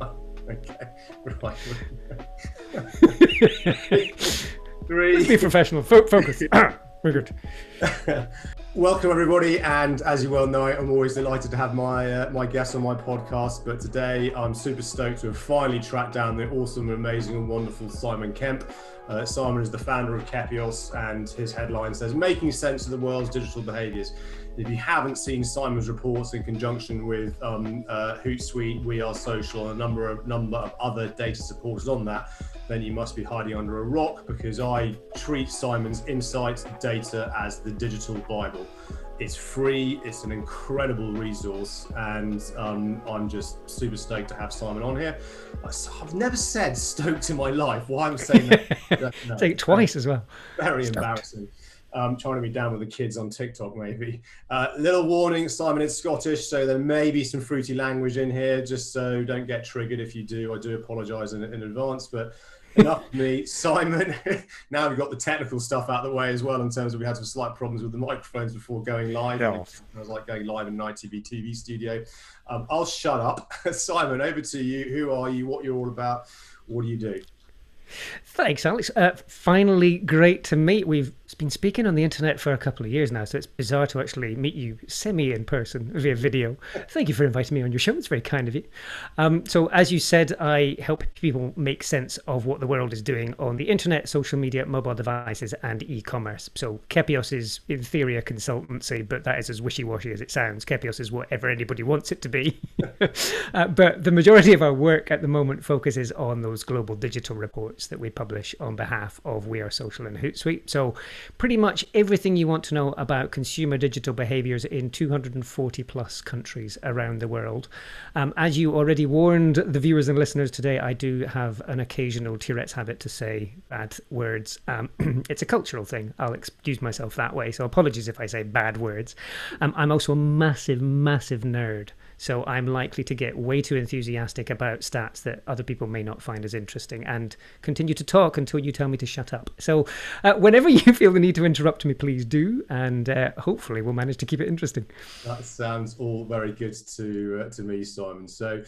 Okay, right. Let's be professional. Focus. We're good. Welcome, everybody, and as you well know, I'm always delighted to have my guests on my podcast. But today, I'm super stoked to have finally tracked down the awesome, amazing, and wonderful Simon Kemp. Simon is the founder of Kepios, and his headline says, "Making sense of the world's digital behaviours." If you haven't seen Simon's reports in conjunction with Hootsuite, We Are Social, and a number of other data supporters on that, then you must be hiding under a rock, because I treat Simon's insights data as the digital Bible. It's free, it's an incredible resource, and I'm just super stoked to have Simon on here. I've never said stoked in my life. Why I'm saying that? No. Say it twice as well. Very Stoked. embarrassing. Trying to be down with the kids on TikTok, maybe. Little warning, Simon is Scottish, so there may be some fruity language in here, just so don't get triggered if you do. I do apologise in advance, but enough of me. Simon, now we've got the technical stuff out of the way as well, in terms of we had some slight problems with the microphones before going live. Yeah. It was like going live in an ITV TV studio. I'll shut up. Simon, over to you. Who are you? What you're all about? What do you do? Thanks, Alex. Finally, great to meet. We've been speaking on the internet for a couple of years now, so it's bizarre to actually meet you semi in person via video. Thank you for inviting me on your show. It's very kind of you. So as you said, I help people make sense of what the world is doing on the internet, social media, mobile devices, and e-commerce. So Kepios is in theory a consultancy, but that is as wishy-washy as it sounds. Kepios is whatever anybody wants it to be. But the majority of our work at the moment focuses on those global digital reports that we publish on behalf of We Are Social and Hootsuite. So pretty much everything you want to know about consumer digital behaviors in 240 plus countries around the world. As you already warned the viewers and listeners today, I do have an occasional Tourette's habit to say bad words. It's a cultural thing. I'll excuse myself that way. So apologies if I say bad words. I'm also a massive nerd. So I'm likely to get way too enthusiastic about stats that other people may not find as interesting, and continue to talk until you tell me to shut up. So whenever you feel the need to interrupt me, please do, and hopefully we'll manage to keep it interesting. That sounds all very good to me, Simon. So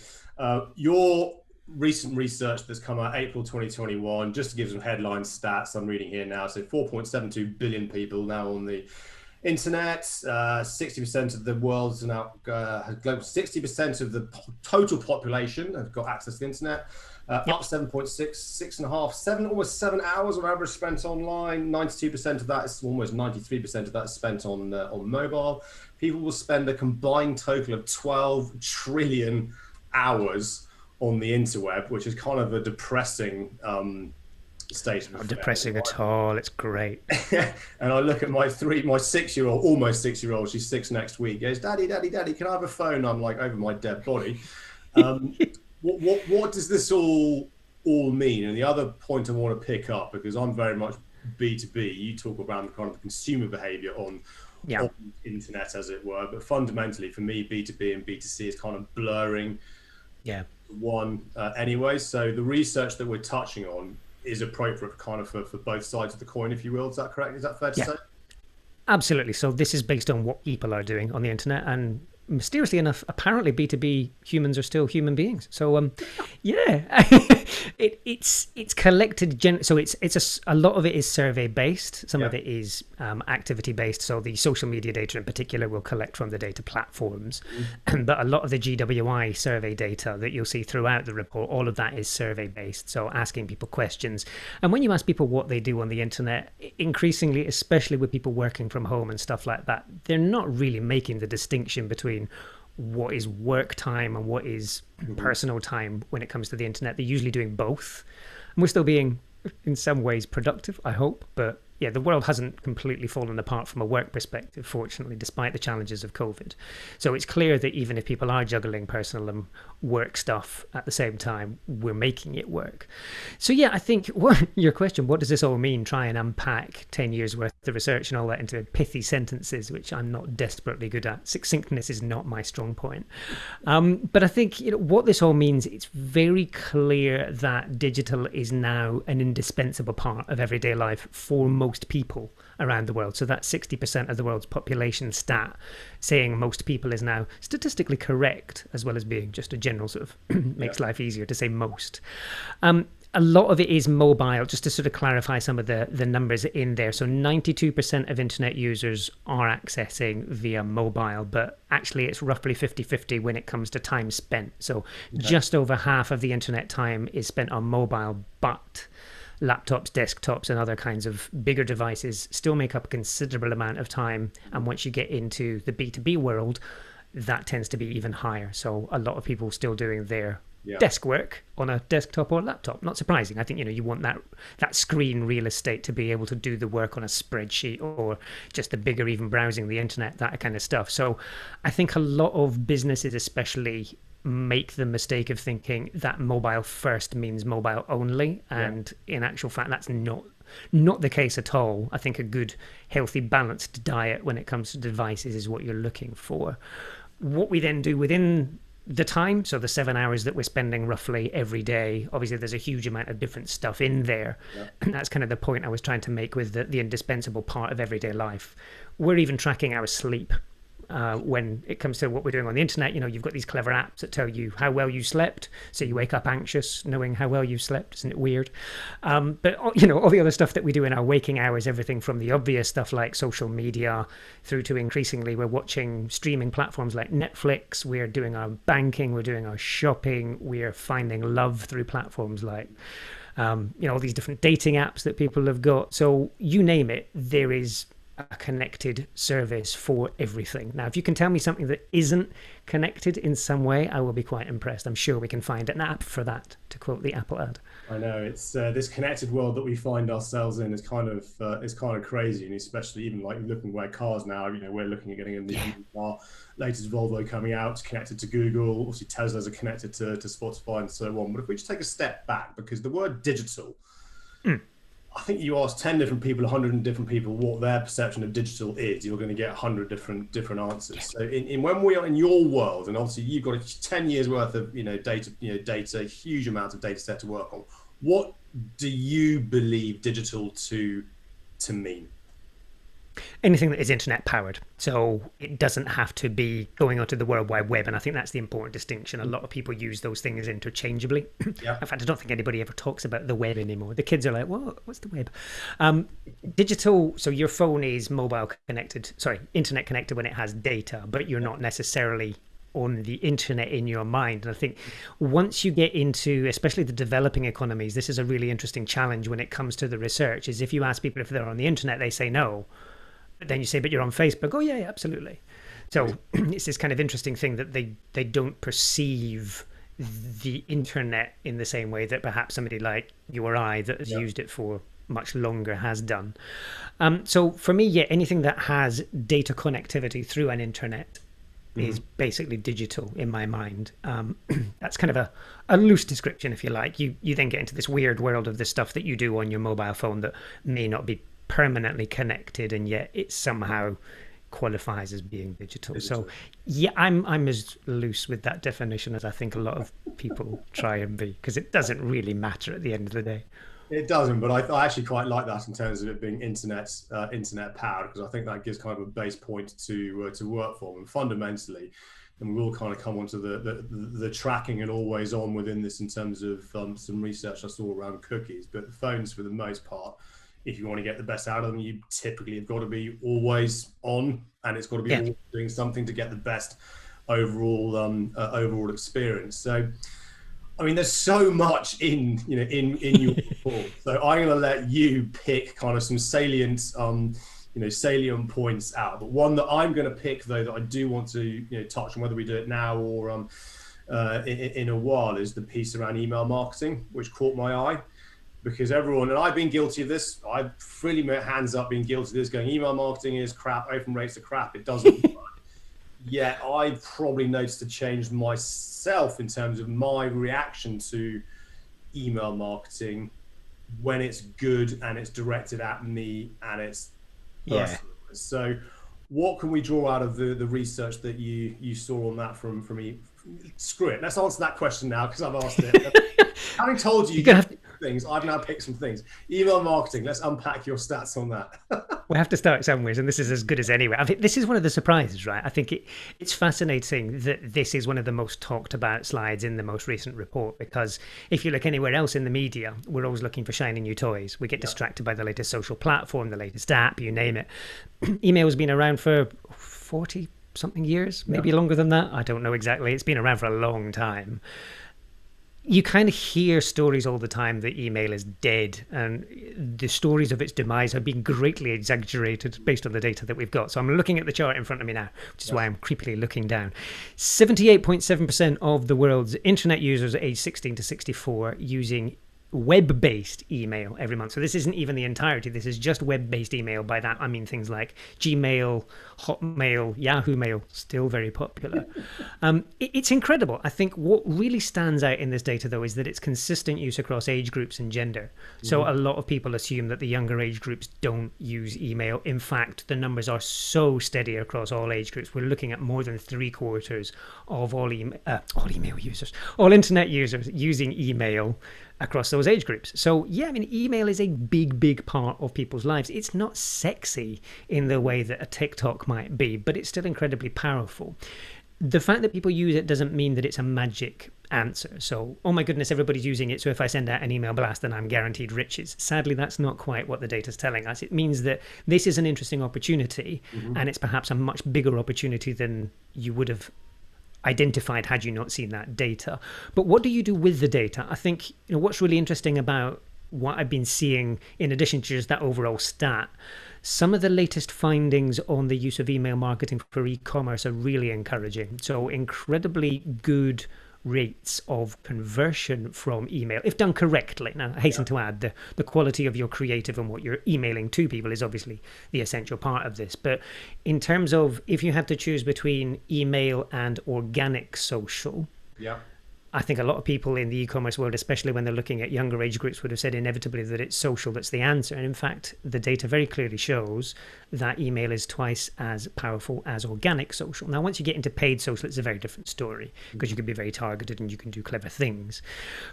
your recent research that's come out April 2021, just to give some headline stats I'm reading here now. So 4.72 billion people now on the internet, 60% of the world's now global, 60% of the total population have got access to the internet. Up 7.6, 7, almost 7 hours of average spent online. 92% of that is, almost 93% of that is spent on mobile. People will spend a combined total of 12 trillion hours on the interweb, which is kind of a depressing state of Not depressing at all. It's great. And I look at my 6-year-old, almost 6-year-old, she's 6 next week, goes, Daddy, can I have a phone? I'm like, over my dead body. What does this all mean? And the other point I want to pick up, because I'm very much B2B, you talk about kind of the consumer behavior on the internet, as it were, but fundamentally for me, B2B and B2C is kind of blurring one anyway. So the research that we're touching on is appropriate kind of for both sides of the coin, if you will. Is that correct? Is that fair to say? Absolutely. So this is based on what people are doing on the internet, and mysteriously enough, apparently B2B humans are still human beings. So it's collected. So it's a lot of it is survey based. Some of it is activity based. So the social media data in particular will collect from the data platforms, but a lot of the GWI survey data that you'll see throughout the report, all of that is survey based. So asking people questions, and when you ask people what they do on the internet, increasingly, especially with people working from home and stuff like that, they're not really making the distinction between what is work time and what is personal time when it comes to the internet. They're usually doing both, and we're still being in some ways productive, I hope, but yeah, the world hasn't completely fallen apart from a work perspective, fortunately, despite the challenges of COVID. So it's clear that even if people are juggling personal and work stuff at the same time, we're making it work. So yeah, I think your question, what does this all mean? Try and unpack 10 years worth of research and all that into pithy sentences, which I'm not desperately good at. Succinctness is not my strong point. But I think what this all means, it's very clear that digital is now an indispensable part of everyday life for most people around the world. So that 60% of the world's population stat saying most people is now statistically correct, as well as being just a general sort of makes life easier to say most. A lot of it is mobile, just to sort of clarify some of the numbers in there. So 92% of internet users are accessing via mobile, but actually it's roughly 50-50 when it comes to time spent. So just over half of the internet time is spent on mobile, but laptops, desktops, and other kinds of bigger devices still make up a considerable amount of time. And once you get into the B2B world, that tends to be even higher. So a lot of people still doing their desk work on a desktop or laptop. Not surprising. I think, you want that screen real estate to be able to do the work on a spreadsheet or just the bigger, even browsing the internet, that kind of stuff. So I think a lot of businesses especially make the mistake of thinking that mobile first means mobile only. And in actual fact, that's not the case at all. I think a good, healthy, balanced diet when it comes to devices is what you're looking for. What we then do within the time, so the 7 hours that we're spending roughly every day, obviously there's a huge amount of different stuff in there. And that's kind of the point I was trying to make with the indispensable part of everyday life. We're even tracking our sleep. When it comes to what we're doing on the internet, you've got these clever apps that tell you how well you slept, so you wake up anxious knowing how well you slept. Isn't it weird? But all the other stuff that we do in our waking hours, everything from the obvious stuff like social media through to increasingly we're watching streaming platforms like Netflix, we're doing our banking, we're doing our shopping, we're finding love through platforms like all these different dating apps that people have got. So you name it, there is a connected service for everything. Now, if you can tell me something that isn't connected in some way, I will be quite impressed. I'm sure we can find an app for that, to quote the Apple ad. I know it's this connected world that we find ourselves in is kind of crazy, and especially even like looking where cars now. We're looking at getting a new car, latest Volvo coming out, connected to Google. Obviously, Teslas are connected to Spotify and so on. But if we just take a step back, because the word digital. I think you ask 10 different people, 100 different people what their perception of digital is, you're going to get 100 different answers. So when we are in your world, and obviously you've got 10 years worth of data, huge amounts of data set to work on. What do you believe digital to mean? Anything that is internet powered. So it doesn't have to be going onto the World Wide Web. And I think that's the important distinction. A lot of people use those things interchangeably. In fact, I don't think anybody ever talks about the web anymore. The kids are like, what's the web? Digital, so your phone is internet connected when it has data, but you're not necessarily on the internet in your mind. And I think once you get into, especially the developing economies, this is a really interesting challenge when it comes to the research, is if you ask people if they're on the internet, they say no. But then you say, but you're on Facebook. Oh, yeah, absolutely. So it's this kind of interesting thing that they don't perceive the internet in the same way that perhaps somebody like you or I that has used it for much longer has done. So for me, anything that has data connectivity through an internet is basically digital in my mind. That's kind of a loose description, if you like. You then get into this weird world of the stuff that you do on your mobile phone that may not be permanently connected, and yet it somehow qualifies as being digital. So I'm as loose with that definition as I think a lot of people try and be, because it doesn't really matter at the end of the day. It doesn't, but I actually quite like that in terms of it being internet powered, because I think that gives kind of a base point to work from. And fundamentally, and we will kind of come onto the tracking and always on within this in terms of some research I saw around cookies. But the phones, for the most part, if you want to get the best out of them, you typically have got to be always on, and it's got to be always doing something to get the best overall experience. So, I mean, there's so much in your report. So I'm going to let you pick kind of some salient points out. But one that I'm going to pick, though, that I do want to touch on, whether we do it now or in a while, is the piece around email marketing, which caught my eye. Because everyone, and I've been guilty of this, I've freely my hands up being guilty of this, going email marketing is crap, open rates are crap, it doesn't work. Yet I've probably noticed a change myself in terms of my reaction to email marketing when it's good and it's directed at me and it's personal. So what can we draw out of the research that you saw on that from me? Screw it, let's answer that question now, because I've asked it. Having told you things, I've now picked some things. Email marketing, let's unpack your stats on that. We have to start somewhere, and this is as good as anywhere. I think this is one of the surprises, right? I think it's fascinating that this is one of the most talked about slides in the most recent report, because if you look anywhere else in the media, we're always looking for shiny new toys. We get distracted by the latest social platform, the latest app, you name it. Email has been around for 40 something years, maybe longer than that. I don't know exactly. It's been around for a long time. You kind of hear stories all the time that email is dead, and the stories of its demise have been greatly exaggerated based on the data that we've got. So I'm looking at the chart in front of me now, which is why I'm creepily looking down. 78.7% of the world's internet users aged 16 to 64 using web-based email every month. So this isn't even the entirety. This is just web-based email. By that, I mean things like Gmail, Hotmail, Yahoo Mail, still very popular. It's incredible. I think what really stands out in this data, though, is that it's consistent use across age groups and gender. So a lot of people assume that the younger age groups don't use email. In fact, the numbers are so steady across all age groups. We're looking at more than 3/4 of all email users, all internet users using email across those age groups. So yeah, I mean, email is a big part of people's lives. It's not sexy in the way that a TikTok might be, but it's still incredibly powerful. The fact that people use it doesn't mean that it's a magic answer. So, oh my goodness, everybody's using it, so if I send out an email blast, then I'm guaranteed riches. Sadly, that's not quite what the data's telling us. It means that this is an interesting opportunity, and it's perhaps a much bigger opportunity than you would have identified had you not seen that data. But what do you do with the data? I think what's really interesting about what I've been seeing, in addition to just that overall stat, some of the latest findings on the use of email marketing for e-commerce are really encouraging. So incredibly good rates of conversion from email, if done correctly. Now, I hasten to add, the quality of your creative and what you're emailing to people is obviously the essential part of this. But in terms of if you have to choose between email and organic social, I think a lot of people in the e-commerce world, especially when they're looking at younger age groups, would have said inevitably that it's social that's the answer. And in fact, the data very clearly shows that email is twice as powerful as organic social. Now, once you get into paid social, it's a very different story, because you can be very targeted and you can do clever things.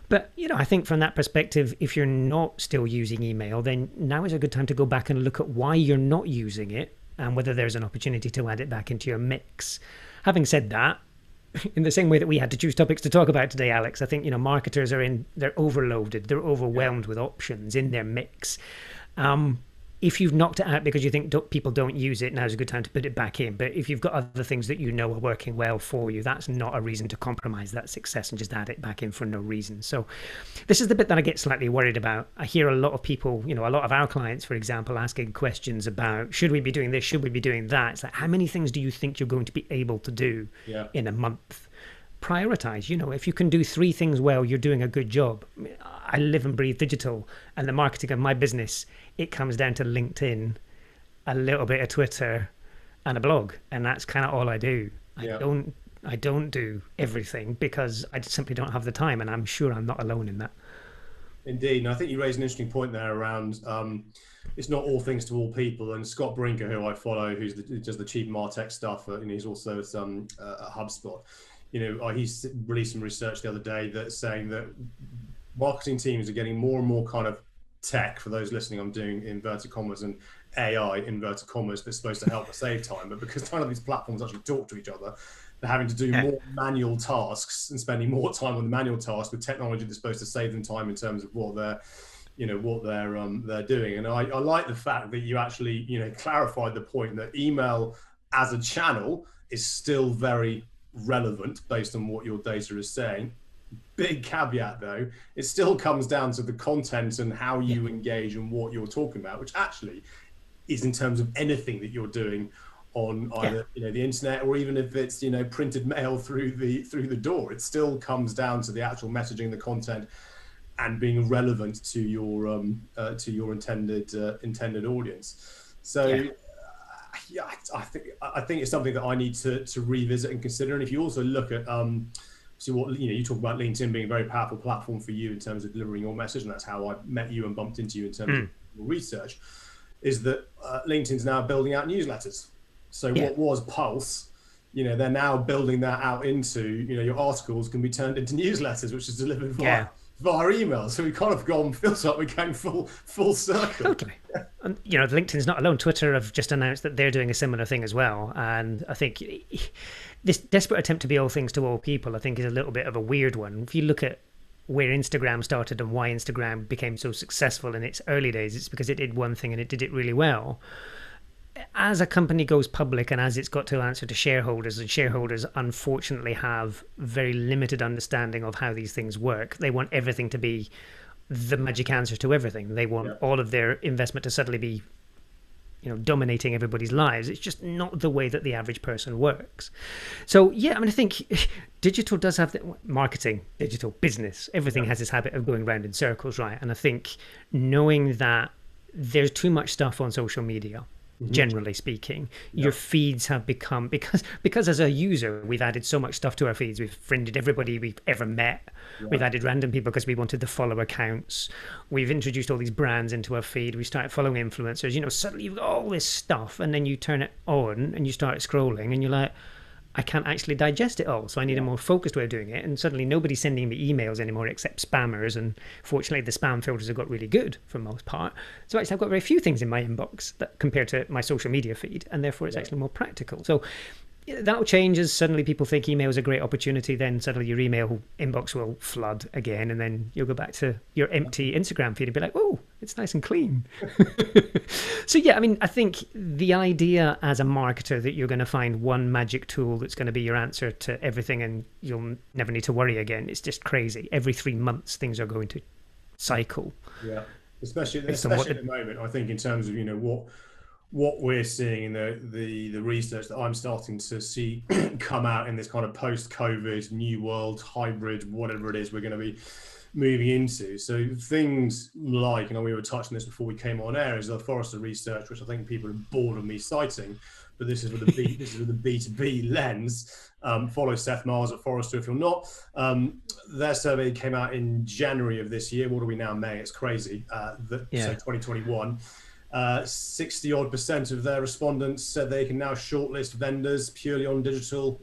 But, I think from that perspective, if you're not still using email, then now is a good time to go back and look at why you're not using it and whether there's an opportunity to add it back into your mix. Having said that, in the same way that we had to choose topics to talk about today, Alex, I think, marketers they're overloaded, they're overwhelmed with options in their mix. If you've knocked it out because you think people don't use it, now's a good time to put it back in. But if you've got other things that are working well for you, that's not a reason to compromise that success and just add it back in for no reason. So this is the bit that I get slightly worried about. I hear a lot of people, a lot of our clients, for example, asking questions about, should we be doing this? Should we be doing that? It's like, how many things do you think you're going to be able to do in a month? Prioritize. If you can do 3 things well, you're doing a good job. I live and breathe digital, and the marketing of my business, it comes down to LinkedIn, a little bit of Twitter, and a blog, and that's kind of all I do. I don't do everything because I simply don't have the time, and I'm sure I'm not alone in that. Indeed, and I think you raised an interesting point there around it's not all things to all people. And Scott Brinker, who I follow, who's does the chief MarTech stuff, and he's also at HubSpot. He's released some research the other day that's saying that marketing teams are getting more and more kind of tech. For those listening, I'm doing inverted commas and AI inverted commas that's supposed to help us save time, but because none of these platforms actually talk to each other, they're having to do more manual tasks and spending more time on the manual tasks with technology that's supposed to save them time in terms of what they're doing. And I like the fact that you actually clarified the point that email as a channel is still very relevant based on what your data is saying. Big caveat though, it still comes down to the content and how you engage and what you're talking about, which actually is in terms of anything that you're doing on either the internet, or even if it's printed mail through the door. It still comes down to the actual messaging, the content, and being relevant to your intended audience. So I think it's something that I need to revisit and consider. And if you also look at so what you talk about LinkedIn being a very powerful platform for you in terms of delivering your message, and that's how I met you and bumped into you in terms of your research, is that LinkedIn's now building out newsletters. So what was Pulse, they're now building that out into, your articles can be turned into newsletters, which is delivered via email. So we kind of feels like we're going full circle. Totally. And LinkedIn's not alone. Twitter have just announced that they're doing a similar thing as well. And I think this desperate attempt to be all things to all people, I think, is a little bit of a weird one. If you look at where Instagram started and why Instagram became so successful in its early days, it's because it did one thing and it did it really well. As a company goes public and as it's got to answer to shareholders, and shareholders unfortunately have very limited understanding of how these things work, they want everything to be the magic answer to everything. They want all of their investment to suddenly be dominating everybody's lives. It's just not the way that the average person works. So yeah, I mean, I think digital does have the marketing, digital business, everything has this habit of going round in circles, right? And I think knowing that there's too much stuff on social media, generally speaking, your feeds have become, because as a user we've added so much stuff to our feeds. We've friended everybody we've ever met. We've added random people because we wanted to follow accounts. We've introduced all these brands into our feed. We started following influencers. Suddenly you've got all this stuff, and then you turn it on and you start scrolling and you're like, I can't actually digest it all, so I need a more focused way of doing it. And suddenly nobody's sending me emails anymore except spammers, and fortunately the spam filters have got really good for the most part. So actually I've got very few things in my inbox that compared to my social media feed, and therefore it's actually more practical. So that'll change as suddenly people think email is a great opportunity. Then suddenly your email inbox will flood again, and then you'll go back to your empty Instagram feed and be like, oh, it's nice and clean. So yeah, I mean, I think the idea as a marketer that you're going to find one magic tool that's going to be your answer to everything and you'll never need to worry again, it's just crazy. Every 3 months things are going to cycle. Yeah, especially at the moment, I think, in terms of what we're seeing in the research that I'm starting to see come out in this kind of post-COVID new world hybrid, whatever it is we're going to be moving into. So things like, we were touching this before we came on air, is the Forrester research, which I think people are bored of me citing, but this is with the B2B lens. Follow Seth Mars at Forrester if you're not. Their survey came out in January of this year. What are we now, May? It's crazy. So 2021. 60% of their respondents said they can now shortlist vendors purely on digital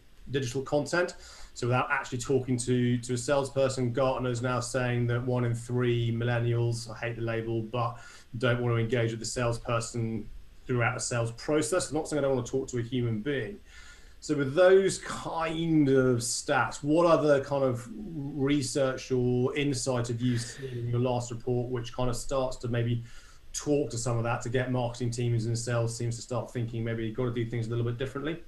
content. So without actually talking to a salesperson. Gartner's now saying that 1 in 3 millennials, I hate the label, but don't want to engage with the salesperson throughout a sales process. I'm not saying I don't want to talk to a human being. So with those kind of stats, what other kind of research or insight have you seen in your last report, which kind of starts to maybe talk to some of that to get marketing teams and sales teams to start thinking maybe you've got to do things a little bit differently?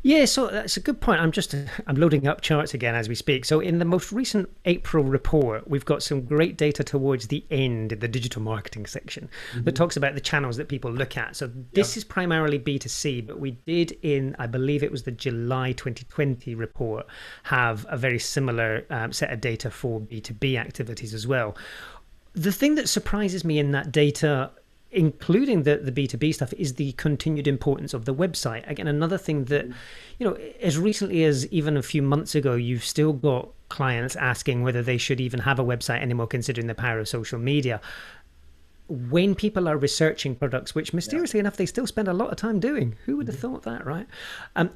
Yeah, so that's a good point. I'm loading up charts again as we speak. So in the most recent April report, we've got some great data towards the end in the digital marketing section that talks about the channels that people look at. So this is primarily B2C, but we did in, I believe it was the July 2020 report, have a very similar set of data for B2B activities as well. The thing that surprises me in that data, including the B2B stuff, is the continued importance of the website. Again, another thing that, as recently as even a few months ago, you've still got clients asking whether they should even have a website anymore, considering the power of social media. When people are researching products, which mysteriously enough, they still spend a lot of time doing. Who would have thought that, right?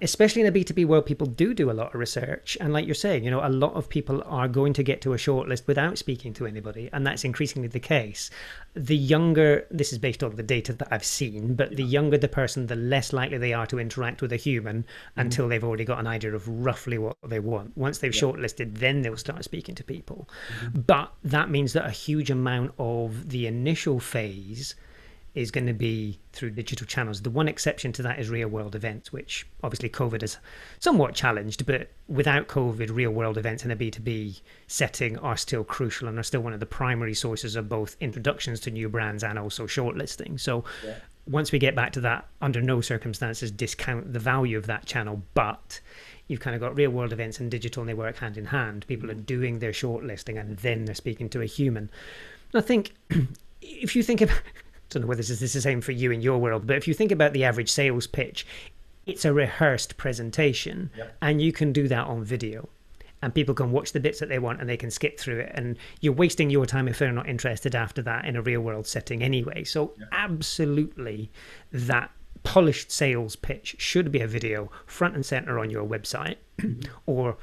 Especially in a B2B world, people do a lot of research. And like you're saying, a lot of people are going to get to a shortlist without speaking to anybody. And that's increasingly the case. The younger, this is based on the data that I've seen, but the younger the person, the less likely they are to interact with a human until they've already got an idea of roughly what they want. Once they've shortlisted, then they'll start speaking to people. But that means that a huge amount of the initial phase is going to be through digital channels. The one exception to that is real world events, which obviously COVID has somewhat challenged, but without COVID, real world events in a B2B setting are still crucial and are still one of the primary sources of both introductions to new brands and also shortlisting. So once we get back to that, under no circumstances discount the value of that channel, but you've kind of got real world events and digital, and they work hand in hand. People are doing their shortlisting and then they're speaking to a human. And I think if you think about, I don't know whether this is the same for you in your world, but if you think about the average sales pitch, it's a rehearsed presentation and you can do that on video and people can watch the bits that they want and they can skip through it, and you're wasting your time if they're not interested after that in a real world setting anyway. So absolutely, that polished sales pitch should be a video front and center on your website or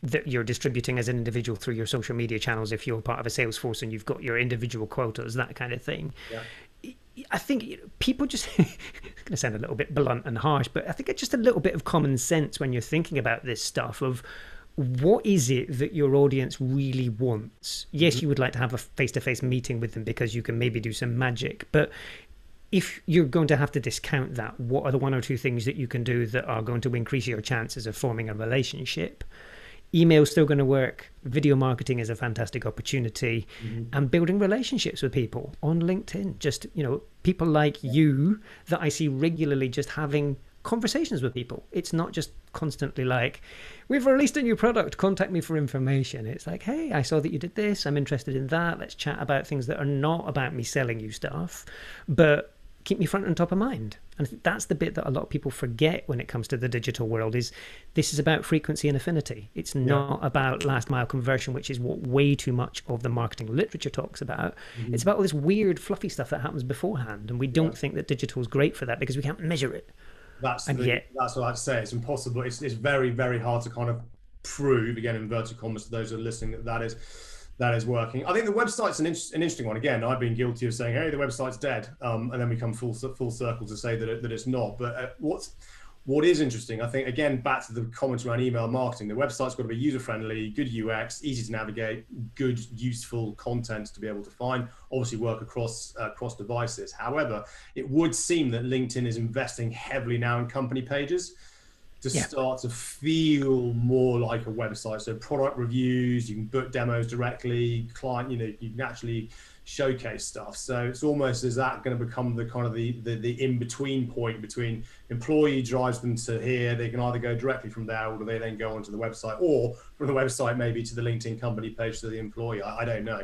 that you're distributing as an individual through your social media channels if you're part of a sales force and you've got your individual quotas, that kind of thing. Yeah. I think people just, it's going to sound a little bit blunt and harsh, but I think it's just a little bit of common sense when you're thinking about this stuff of what is it that your audience really wants? Yes, you would like to have a face-to-face meeting with them because you can maybe do some magic, but if you're going to have to discount that, what are the one or two things that you can do that are going to increase your chances of forming a relationship? Email's still going to work. Video marketing is a fantastic opportunity, and building relationships with people on LinkedIn. Just, people like you that I see regularly just having conversations with people. It's not just constantly like, we've released a new product, contact me for information. It's like, hey, I saw that you did this. I'm interested in that. Let's chat about things that are not about me selling you stuff, but keep me front and top of mind. And I think that's the bit that a lot of people forget when it comes to the digital world is this is about frequency and affinity. It's not about last mile conversion, which is what way too much of the marketing literature talks about. It's about all this weird fluffy stuff that happens beforehand. And we don't think that digital is great for that because we can't measure it. That's what I'd say. It's impossible. It's very, very hard to kind of prove, again, inverted commas to those who are listening, that is working. I think the website's an interesting one. Again, I've been guilty of saying, hey, the website's dead. And then we come full circle to say that it's not. But what is interesting, I think, again, back to the comments around email marketing, the website's got to be user-friendly, good UX, easy to navigate, good, useful content to be able to find, obviously work across devices. However, it would seem that LinkedIn is investing heavily now in company pages to start to feel more like a website. So product reviews, you can book demos directly, client, you can actually showcase stuff. So it's almost, is that going to become the kind of the in-between point between employee drives them to here, they can either go directly from there or do they then go onto the website, or from the website maybe to the LinkedIn company page to the employee. I don't know.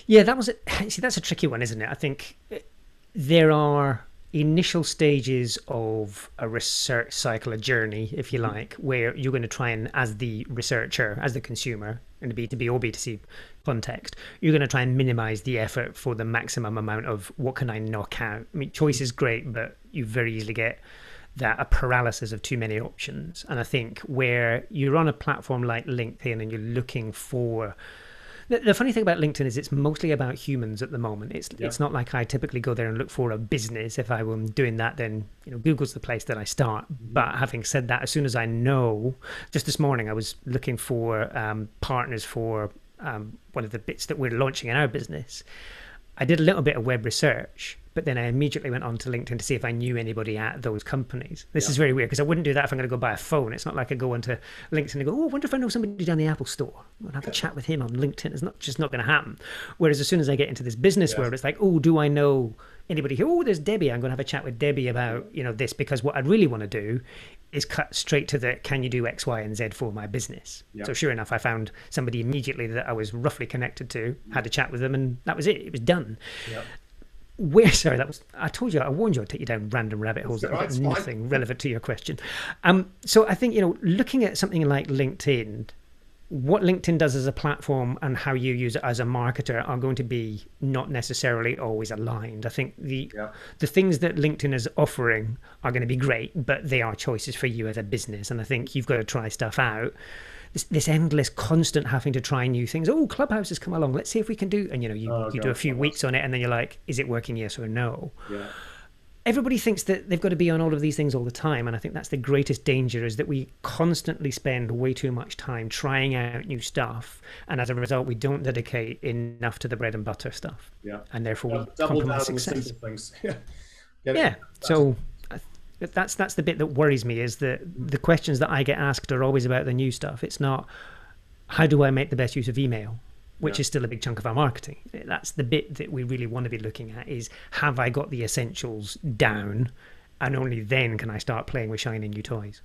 Yeah, that's a tricky one, isn't it? I think there are initial stages of a research cycle, a journey, if you like, where you're going to try and, as the researcher, as the consumer, in the B2B or B2C context, you're going to try and minimize the effort for the maximum amount of what can I knock out. I mean, choice is great, but you very easily get a paralysis of too many options. And I think where you're on a platform like LinkedIn and you're looking for, the funny thing about LinkedIn is it's mostly about humans at the moment. It's not like I typically go there and look for a business. If I were doing that, then Google's the place that I start. But having said that, as soon as I know, just this morning I was looking for partners for one of the bits that we're launching in our business. I did a little bit of web research, but then I immediately went on to LinkedIn to see if I knew anybody at those companies. This is very weird because I wouldn't do that if I'm going to go buy a phone. It's not like I go onto LinkedIn and go, oh, I wonder if I know somebody down the Apple store. I'm going to have a chat with him on LinkedIn. It's just not going to happen. Whereas as soon as I get into this business world, it's like, oh, do I know anybody here? Oh, there's Debbie. I'm going to have a chat with Debbie about, this, because what I really want to do is cut straight to the, can you do X, Y, and Z for my business? So sure enough, I found somebody immediately that I was roughly connected to, had a chat with them, and that was it. It was done. I told you, I warned you I'd take you down random rabbit holes that have got nothing relevant to your question. So I think, looking at something like LinkedIn, what LinkedIn does as a platform and how you use it as a marketer are going to be not necessarily always aligned. I think the things that LinkedIn is offering are going to be great, but they are choices for you as a business. And I think you've got to try stuff out. This endless, constant having to try new things. Oh, Clubhouse has come along. Let's see if we can do. And you do a few weeks on it, and then you're like, is it working? Yes or no? Everybody thinks that they've got to be on all of these things all the time, and I think that's the greatest danger, is that we constantly spend way too much time trying out new stuff, and as a result, we don't dedicate enough to the bread and butter stuff. And therefore, we compromise success. The simple things. So that's the bit that worries me, is that the questions that I get asked are always about the new stuff. It's not, how do I make the best use of email? Which is still a big chunk of our marketing. That's the bit that we really want to be looking at, is, have I got the essentials down? And only then can I start playing with shiny new toys.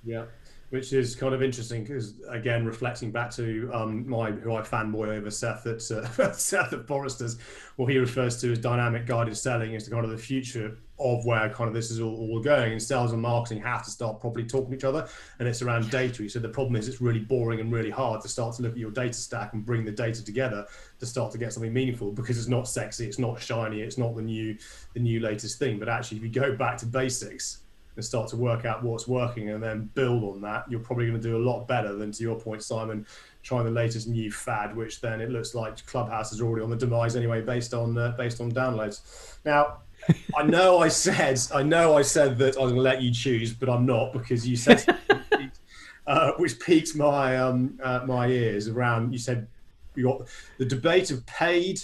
Which is kind of interesting, because again, reflecting back to who I fanboy over, Seth at Seth at Forrester's, what he refers to as dynamic guided selling is the kind of the future of where kind of this is all going. And sales and marketing have to start properly talking to each other, and it's around data. So the problem is it's really boring and really hard to start to look at your data stack and bring the data together to start to get something meaningful, because it's not sexy, it's not shiny, it's not the new latest thing. But actually, if you go back to basics, and start to work out what's working and then build on that, you're probably going to do a lot better than, to your point, Simon, trying the latest new fad, which then it looks like Clubhouse is already on the demise anyway, based on downloads. Now, I know I said that I was going to let you choose, but I'm not, because you said something which piqued my my ears around. You said we got the debate of paid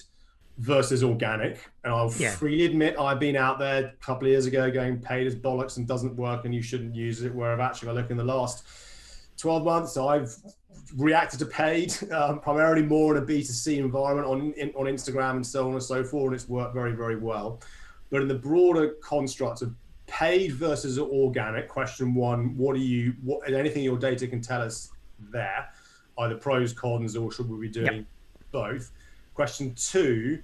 versus organic, and I'll freely admit I've been out there a couple of years ago going paid is bollocks and doesn't work and you shouldn't use it, where I've actually, I look in the last 12 months, I've reacted to paid primarily more in a B2C environment on Instagram and so on and so forth, and it's worked very, very well. But in the broader construct of paid versus organic, question one, what anything your data can tell us there, either pros, cons, or should we be doing both? Question two,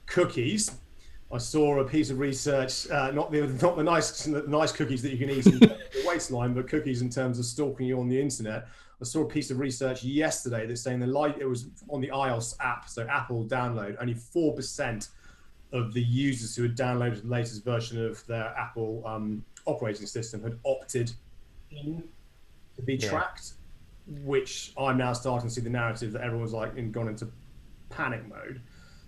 cookies. I saw a piece of research, not the nice cookies that you can eat in the waistline, but cookies in terms of stalking you on the internet. I saw a piece of research yesterday that's saying it was on the iOS app, so Apple download, only 4% of the users who had downloaded the latest version of their Apple operating system had opted in to be tracked, which I'm now starting to see the narrative that everyone's gone into panic mode.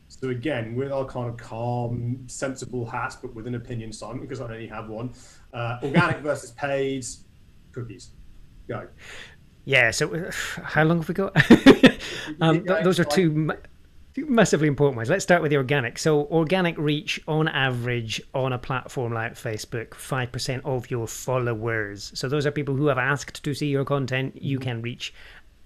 So again, with our kind of calm, sensible hat, but with an opinion, Simon, because I only have one, organic versus paid, cookies. Go. Yeah, so how long have we got? Those are two massively important ones. Let's start with the organic. So organic reach, on average, on a platform like Facebook, 5% of your followers. So those are people who have asked to see your content. You can reach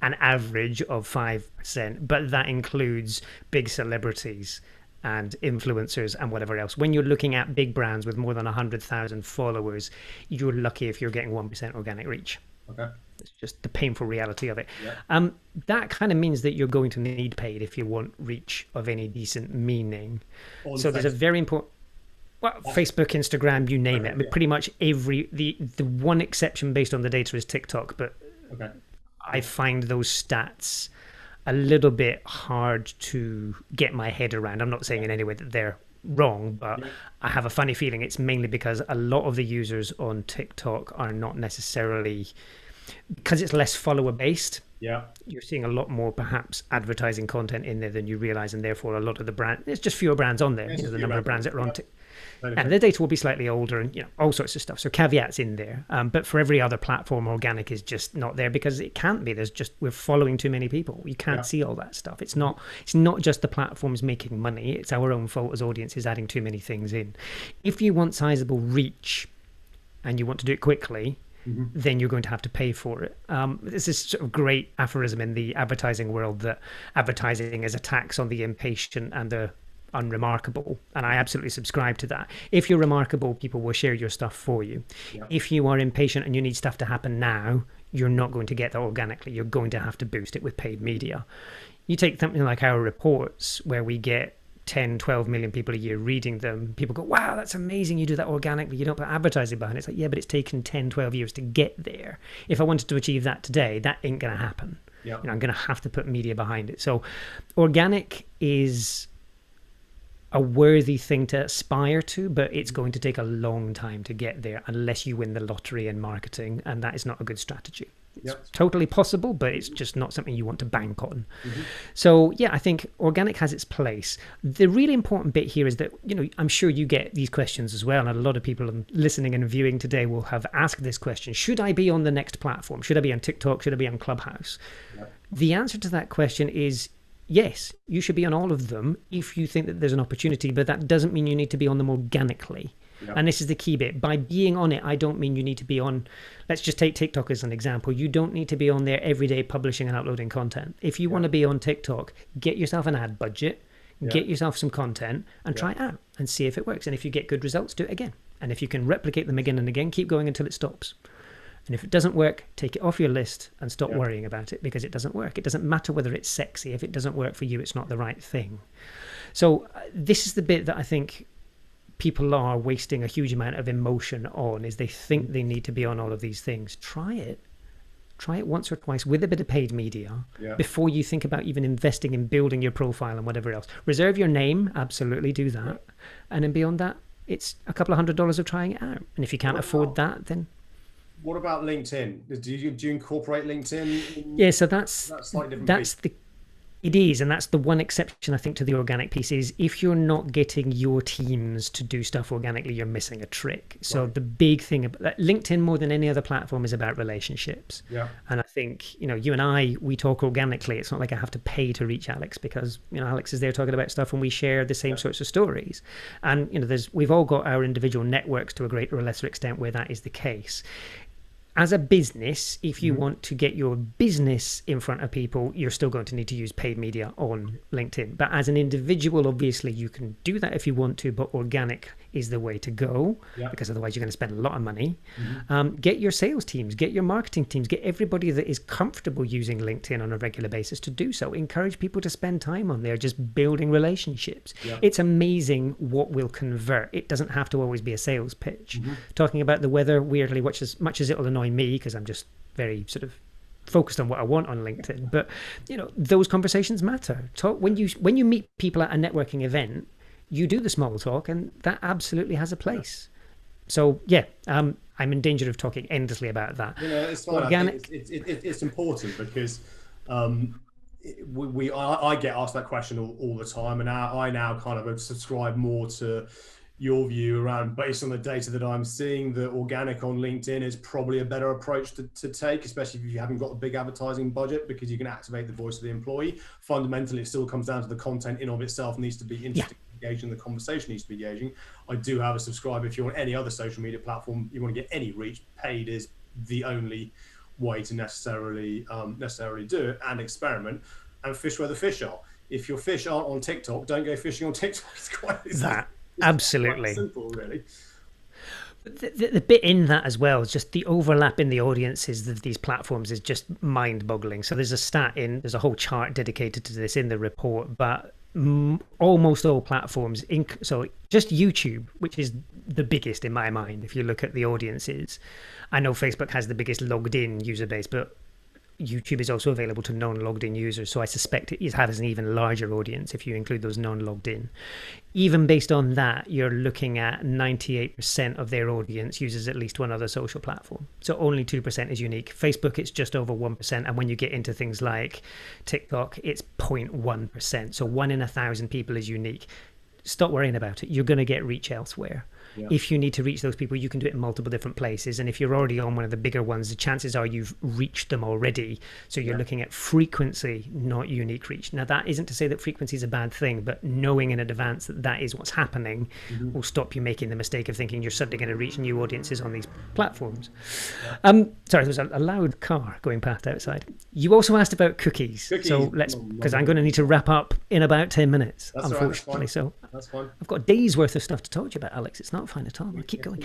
an average of 5%, but that includes big celebrities and influencers and whatever else. When you're looking at big brands with more than 100,000 followers, you're lucky if you're getting 1% organic reach. Okay. It's just the painful reality of it. That kind of means that you're going to need paid if you want reach of any decent meaning. So there's a very important, Facebook, Instagram, you name it. I mean, pretty much the one exception based on the data is TikTok, but I find those stats a little bit hard to get my head around. I'm not saying in any way that they're wrong, but I have a funny feeling it's mainly because a lot of the users on TikTok are not necessarily, because it's less follower based. You're seeing a lot more perhaps advertising content in there than you realize, and therefore a lot of the brand, there's just fewer brands on there. The number of brands that are on TikTok. And the data will be slightly older and all sorts of stuff. So caveats in there. But for every other platform, organic is just not there because it can't be. We're following too many people. You can't see all that stuff. It's not just the platforms making money. It's our own fault as audiences adding too many things in. If you want sizable reach and you want to do it quickly, then you're going to have to pay for it. This is sort of great aphorism in the advertising world that advertising is a tax on the impatient and the unremarkable, and I absolutely subscribe to that. If you're remarkable, people will share your stuff for you. If you are impatient and you need stuff to happen now, you're not going to get that organically. You're going to have to boost it with paid media. You take something like our reports where we get 10, 12 million people a year reading them. People go, wow, that's amazing. You do that organically. You don't put advertising behind it. It's like, yeah, but it's taken 10, 12 years to get there. If I wanted to achieve that today, that ain't going to happen. I'm going to have to put media behind it. So organic is a worthy thing to aspire to, but it's going to take a long time to get there unless you win the lottery in marketing, and that is not a good strategy. It's totally possible, but it's just not something you want to bank on. So yeah, I think organic has its place. The really important bit here is that, I'm sure you get these questions as well, and a lot of people listening and viewing today will have asked this question: should I be on the next platform? Should I be on TikTok? Should I be on Clubhouse? The answer to that question is yes, you should be on all of them if you think that there's an opportunity, but that doesn't mean you need to be on them organically. And this is the key bit. By being on it, I don't mean you need to be on, let's just take TikTok as an example. You don't need to be on there every day publishing and uploading content. If you want to be on TikTok, get yourself an ad budget, get yourself some content and try it out and see if it works. And if you get good results, do it again. And if you can replicate them again and again, keep going until it stops. And if it doesn't work, take it off your list and stop worrying about it, because it doesn't work. It doesn't matter whether it's sexy. If it doesn't work for you, it's not the right thing. So this is the bit that I think people are wasting a huge amount of emotion on, is they think they need to be on all of these things. Try it. Try it once or twice with a bit of paid media before you think about even investing in building your profile and whatever else. Reserve your name. Absolutely do that. And then beyond that, it's a couple of $100 of trying it out. And if you can't What afford about that, then what about LinkedIn? Do you incorporate LinkedIn yeah. So that slightly different beast? that's the It is, and that's the one exception I think to the organic piece is if you're not getting your teams to do stuff organically, you're missing a trick. So Right. the big thing about LinkedIn more than any other platform is about relationships. Yeah. And I think, you and I, we talk organically. It's not like I have to pay to reach Alex because, Alex is there talking about stuff and we share the same Yeah. sorts of stories. And, we've all got our individual networks to a greater or lesser extent where that is the case. As a business, if you want to get your business in front of people, you're still going to need to use paid media on LinkedIn. But as an individual, obviously, you can do that if you want to, but organic is the way to go Yeah. because otherwise you're going to spend a lot of money. Mm-hmm. Get your sales teams, get your marketing teams, get everybody that is comfortable using LinkedIn on a regular basis to do so. Encourage people to spend time on there, just building relationships. Yeah. It's amazing what will convert. It doesn't have to always be a sales pitch. Mm-hmm. Talking about the weather, weirdly, which as much as it'll annoy me because I'm just very sort of focused on what I want on LinkedIn, but those conversations matter. Talk when you meet people at a networking event, you do the small talk, and that absolutely has a place. So yeah, I'm in danger of talking endlessly about that. It's fine. I think it's important because I get asked that question all the time, and I now kind of subscribe more to your view around, based on the data that I'm seeing, that organic on LinkedIn is probably a better approach to take, especially if you haven't got a big advertising budget, because you can activate the voice of the employee. Fundamentally, it still comes down to the content in of itself needs to be interesting, engaging, the conversation needs to be engaging. I do have a subscribe. If you're on any other social media platform, you want to get any reach, paid is the only way to necessarily do it, and experiment and fish where the fish are. If your fish aren't on TikTok, don't go fishing on TikTok. It's Absolutely. quite simple, really. The bit in that as well is just the overlap in the audiences of these platforms is just mind-boggling. So there's a whole chart dedicated to this in the report, but almost all platforms, so just YouTube, which is the biggest in my mind if you look at the audiences. I know Facebook has the biggest logged in user base, but YouTube is also available to non-logged in users, so I suspect it has an even larger audience if you include those non-logged in. Even based on that, you're looking at 98% of their audience uses at least one other social platform. So only 2% is unique. Facebook, it's just over 1%. And when you get into things like TikTok, it's 0.1%. So 1 in 1,000 people is unique. Stop worrying about it. You're going to get reach elsewhere. Yeah. If you need to reach those people, you can do it in multiple different places. And if you're already on one of the bigger ones, the chances are you've reached them already. So you're looking at frequency, not unique reach. Now, that isn't to say that frequency is a bad thing, but knowing in advance that that is what's happening will stop you making the mistake of thinking you're suddenly going to reach new audiences on these platforms. Sorry, there's a loud car going past outside. You also asked about cookies. So because I'm going to need to wrap up in about 10 minutes, that's unfortunately. Right, so that's fine. I've got a day's worth of stuff to talk to you about, Alex. It's not fine at all. I'll keep going.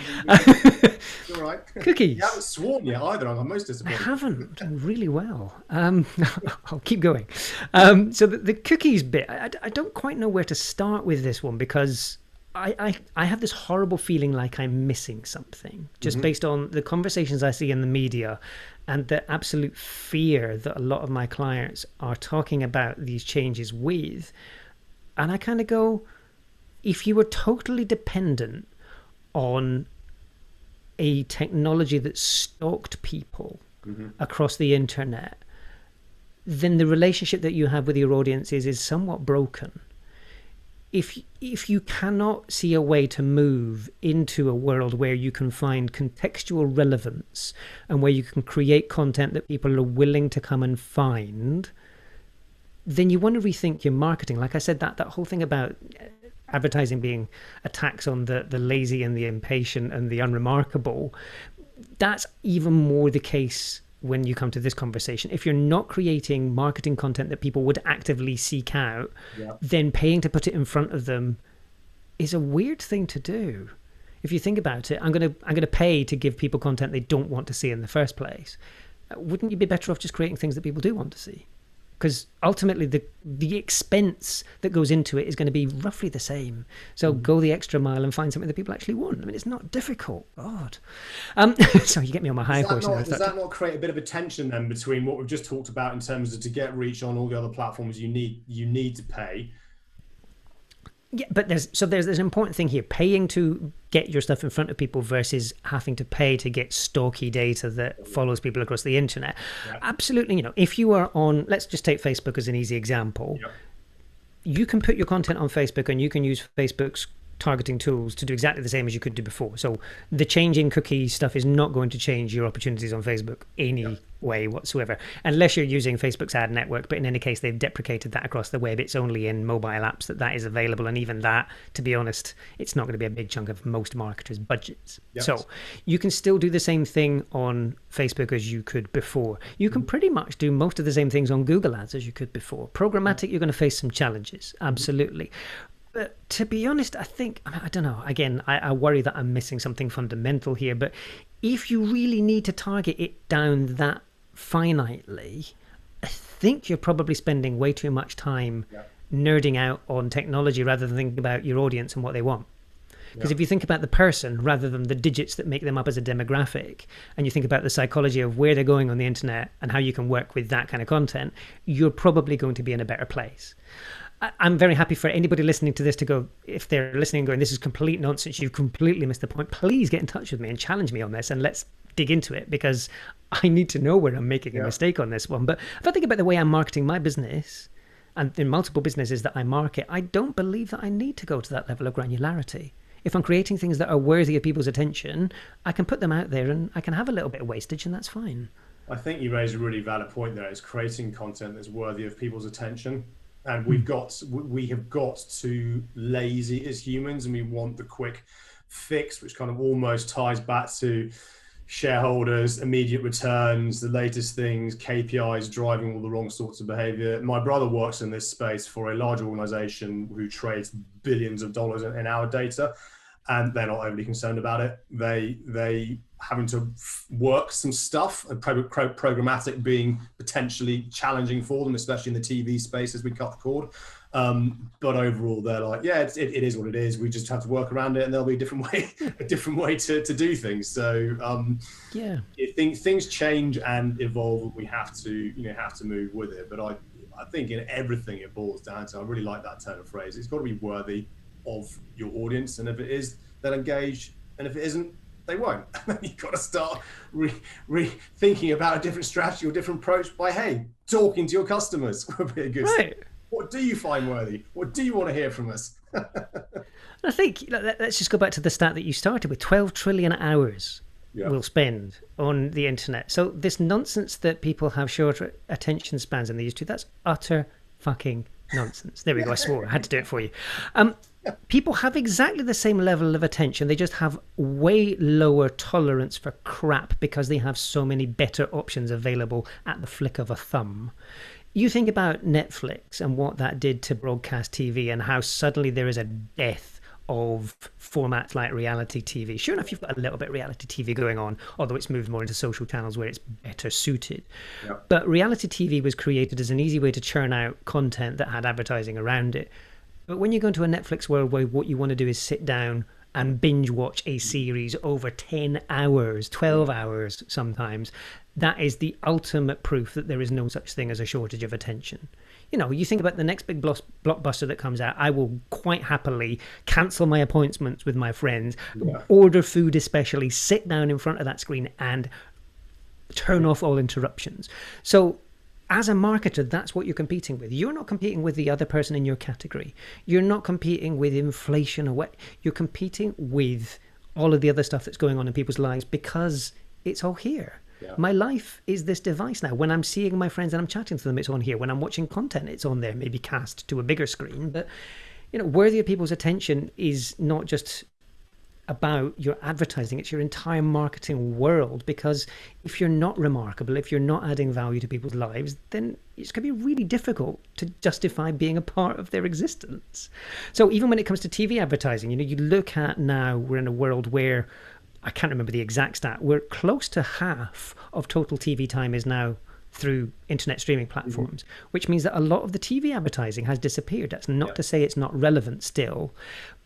You're right. Cookies. You haven't sworn yet either. I'm most disappointed. I haven't. Done really well. I'll keep going. So the cookies bit, I don't quite know where to start with this one because I have this horrible feeling like I'm missing something just based on the conversations I see in the media and the absolute fear that a lot of my clients are talking about these changes with. And I kind of go, if you were totally dependent on a technology that stalked people across the internet, then the relationship that you have with your audiences is somewhat broken. If you cannot see a way to move into a world where you can find contextual relevance and where you can create content that people are willing to come and find, then you want to rethink your marketing. Like I said, that whole thing about advertising being a tax on the lazy and the impatient and the unremarkable, that's even more the case when you come to this conversation. If you're not creating marketing content that people would actively seek out, then paying to put it in front of them is a weird thing to do. If you think about it, I'm going to pay to give people content they don't want to see in the first place. Wouldn't you be better off just creating things that people do want to see? Because ultimately the expense that goes into it is going to be roughly the same. So go the extra mile and find something that people actually want. I mean, it's not difficult. God. So you get me on my high horse now. Does that not create a bit of a tension then between what we've just talked about in terms of to get reach on all the other platforms you need to pay? Yeah, but there's an important thing here: paying to get your stuff in front of people versus having to pay to get stalky data that follows people across the internet. Yeah. Absolutely, if you are on, let's just take Facebook as an easy example. Yeah. You can put your content on Facebook, and you can use Facebook's targeting tools to do exactly the same as you could do before. So the changing cookie stuff is not going to change your opportunities on Facebook any way whatsoever, unless you're using Facebook's ad network. But in any case, they've deprecated that across the web. It's only in mobile apps that is available. And even that, to be honest, it's not going to be a big chunk of most marketers' budgets. Yes. So you can still do the same thing on Facebook as you could before. You can pretty much do most of the same things on Google Ads as you could before. Programmatic, you're going to face some challenges. Absolutely. But to be honest, I don't know. Again, I worry that I'm missing something fundamental here. But if you really need to target it down that finitely, I think you're probably spending way too much time nerding out on technology rather than thinking about your audience and what they want. Because if you think about the person rather than the digits that make them up as a demographic, and you think about the psychology of where they're going on the internet and how you can work with that kind of content, you're probably going to be in a better place. I'm very happy for anybody listening to this to go, if they're listening and going, this is complete nonsense, you've completely missed the point, please get in touch with me and challenge me on this, and let's dig into it, because I need to know where I'm making a mistake on this one. But if I think about the way I'm marketing my business, and in multiple businesses that I market, I don't believe that I need to go to that level of granularity. If I'm creating things that are worthy of people's attention, I can put them out there and I can have a little bit of wastage, and that's fine. I think you raise a really valid point there. It's creating content that's worthy of people's attention. And we have got too lazy as humans, and we want the quick fix, which kind of almost ties back to shareholders, immediate returns, the latest things, KPIs driving all the wrong sorts of behavior. My brother works in this space for a large organization who trades billions of dollars in our data, and they're not overly concerned about it. They having to work some stuff, and programmatic being potentially challenging for them, especially in the TV space as we cut the cord. But overall, they're like, yeah, it is what it is. We just have to work around it, and there'll be a different way to do things. So things change and evolve. We have to move with it. But I think in everything it boils down to, I really like that turn of phrase. It's got to be worthy of your audience, and if it is, they'll engage, and if it isn't, they won't. You've got to start rethinking about a different strategy or different approach by talking to your customers would be a good step. What do you find worthy? What do you want to hear from us? I think let's just go back to the stat that you started with. 12 trillion hours we'll spend on the internet. So this nonsense that people have shorter attention spans than they used to, that's utter fucking nonsense. There we go. I swore. I had to do it for you. People have exactly the same level of attention. They just have way lower tolerance for crap because they have so many better options available at the flick of a thumb. You think about Netflix and what that did to broadcast TV, and how suddenly there is a death of formats like reality TV. Sure enough, you've got a little bit of reality TV going on, although it's moved more into social channels where it's better suited. Yep. But reality TV was created as an easy way to churn out content that had advertising around it. But when you go into a Netflix world where what you want to do is sit down and binge watch a series over 10 hours, 12 hours sometimes, that is the ultimate proof that there is no such thing as a shortage of attention. You think about the next big blockbuster that comes out, I will quite happily cancel my appointments with my friends, order food especially, sit down in front of that screen and turn off all interruptions. So as a marketer, that's what you're competing with. You're not competing with the other person in your category. You're not competing with inflation or what. You're competing with all of the other stuff that's going on in people's lives because it's all here. Yeah. My life is this device now. When I'm seeing my friends and I'm chatting to them, it's on here. When I'm watching content, it's on there, maybe cast to a bigger screen. But, worthy of people's attention is not just about your advertising, it's your entire marketing world. Because if you're not remarkable, if you're not adding value to people's lives, then it's going to be really difficult to justify being a part of their existence. So even when it comes to TV advertising, you look at now, we're in a world where, I can't remember the exact stat, we're close to half of total TV time is now through internet streaming platforms, which means that a lot of the TV advertising has disappeared. That's not to say it's not relevant still.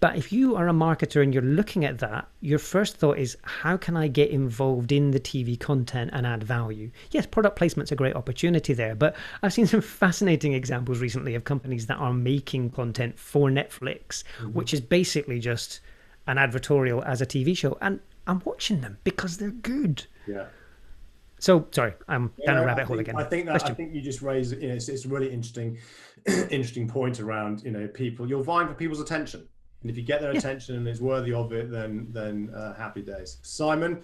But if you are a marketer and you're looking at that, your first thought is, how can I get involved in the TV content and add value? Yes, product placement's a great opportunity there, but I've seen some fascinating examples recently of companies that are making content for Netflix, which is basically just an advertorial as a TV show. And I'm watching them because they're good. Yeah. So sorry, I'm down a rabbit hole again. I think you just raised, it's a really interesting point around, people. You're vying for people's attention, and if you get their attention and it's worthy of it, then happy days. Simon,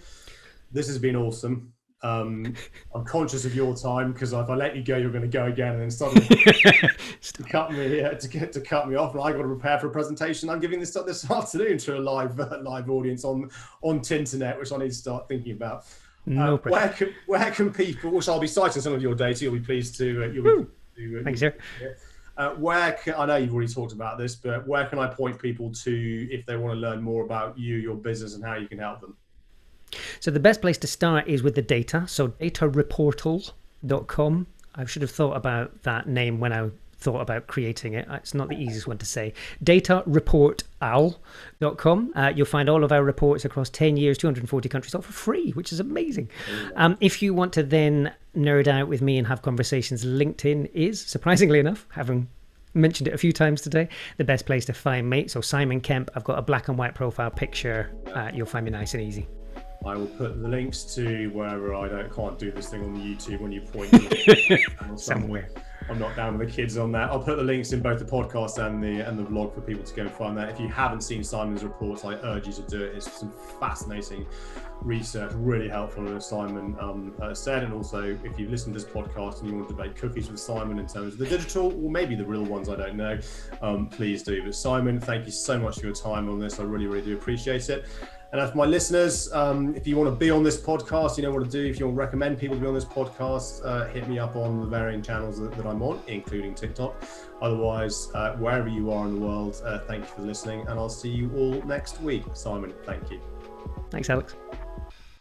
this has been awesome. I'm conscious of your time, because if I let you go, you're going to go again, and then suddenly to cut me off, and I got to prepare for a presentation I'm giving this afternoon to a live audience on Tinternet, which I need to start thinking about. No pressure. Where can people, which I'll be citing some of your data, you'll be pleased to. Thanks, sir. I know you've already talked about this, but where can I point people to if they want to learn more about you, your business, and how you can help them? So the best place to start is with the data. So datareportal.com. I should have thought about that name when I thought about creating it. It's not the easiest one to say. Datareportal.com. You'll find all of our reports across 10 years, 240 countries, all for free, which is amazing. If you want to then nerd out with me and have conversations, LinkedIn is, surprisingly enough, having mentioned it a few times today, the best place to find me. So Simon Kemp, I've got a black and white profile picture. You'll find me nice and easy. I will put the links to wherever can't do this thing on the YouTube when you point somewhere. I'm not down with the kids on that. I'll put the links in both the podcast and the vlog for people to go and find that. If you haven't seen Simon's reports, I urge you to do it. It's some fascinating research, really helpful, as Simon said. And also, if you've listened to this podcast and you want to debate cookies with Simon in terms of the digital or maybe the real ones, I don't know, please do. But Simon, thank you so much for your time on this. I really, really do appreciate it. And as for my listeners, if you want to be on this podcast, you know what to do. If you want to recommend people to be on this podcast, hit me up on the varying channels that I'm on, including TikTok. Otherwise, wherever you are in the world, thank you for listening, and I'll see you all next week. Simon, thank you. Thanks, Alex.